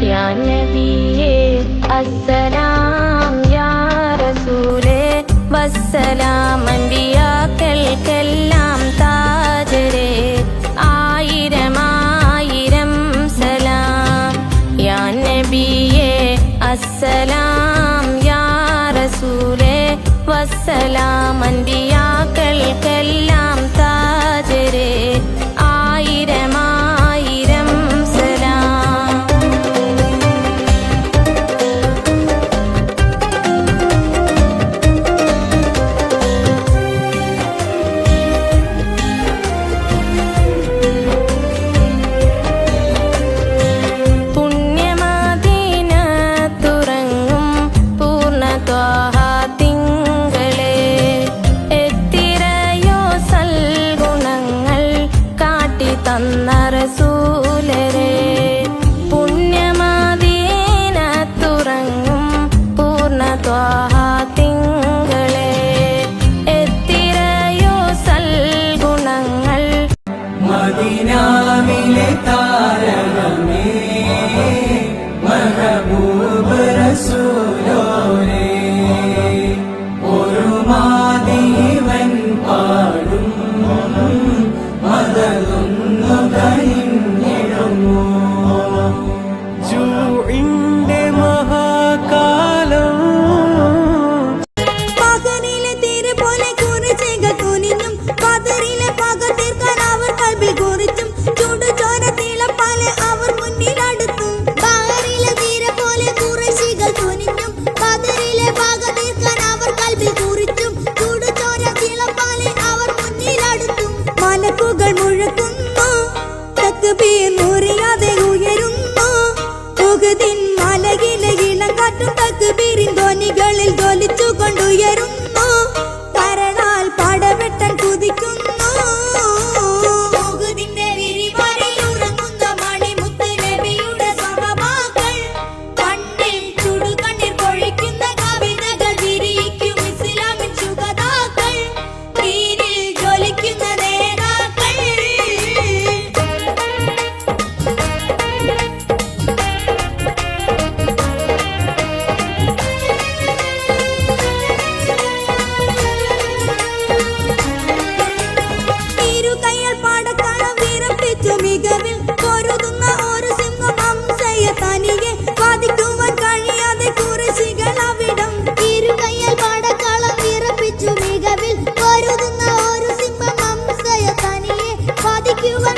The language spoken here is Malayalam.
या नबिये अस्सलाम या रसूले वस्सलाम അമ്പിയാക്കൾക്കെല്ലാം താജരെ ആയിരം ആയിരം സലാം യാ നബിയെ അസ്സലാം യാ റസൂലെ വസ്സലാം അമ്പിയാക്കൾക്കെല്ലാം താജരെ ആയിരം ആയിരം സലാം. മദീനാവിലെ താരകമേ മഹബൂബ് റസൂലോരേ ഒരു മാദീവൻ പാടും മദതൊന്നു കനിഞ്ഞിടുമോ ജൂഇന്റെ മഹാകാലം പകലിലെ തീരെ പോലെ കുറിച്ചേകൾ കുനിഞ്ഞും പതറിലെ പക തീർക്കാൻ അവർ കൽബിൽ കുറിച്ചും ചുടുചോര തിളപ്പാലെ അവർ മുന്നിലടുത്തും പകലിലെ തീരെ പോലെ കുറശികൾ കുനിഞ്ഞും പതറിലെ പക തീർക്കാൻ അവർ കൽബിൽ കുറിച്ചും ചുടുചോര തിളപ്പാലെ അവർ മുന്നിലടുത്തും മലക്കുകൾ മുഴക്കുന്നു തക്ബീർ മുറിയാതെ ഉയരുന്നു ഉഹദിൻ മലയിലെ ഇളങ്കാറ്റും തക്ബീറിൻ ധ്വനികളിൽ ജ്വലിച്ചു കൊണ്ടുയരുന്നു കരളാൽ പടവെട്ടൻ കുതിക്കുന്നു ഉഹദിന്റെ വിരിവരയിൽ ഉറങ്ങുന്ന മണിമുത്ത് നബിയുടെ സ്വഹാബാക്കൾ കണ്ണിൽ ചുടുകണ്ണീർ പൊഴിക്കുന്ന കവിതകൾ വിരിയിക്കും ഇസ്ലാമിൻ ശുഹദാക്കൾ തീരിൽ ജ്വലിക്കുന്ന നേതാക്കൾ. ഇരുകൈകൾ പാടത്താളം വിറപ്പിച്ചു മികവിൽ പൊരുതുന്ന ഒരു സിംഹം ഹംസയെ തനിയെ വാദിക്കുവാൻ കഴിയാതെ കുറശികൾ അവിടം ഇരുകൈകൾ പാടത്താളം വിറപ്പിച്ചു മികവിൽ പൊരുതുന്ന ഒരു സിംഹം ഹംസയെ തനിയെ വാദിക്കുവാൻ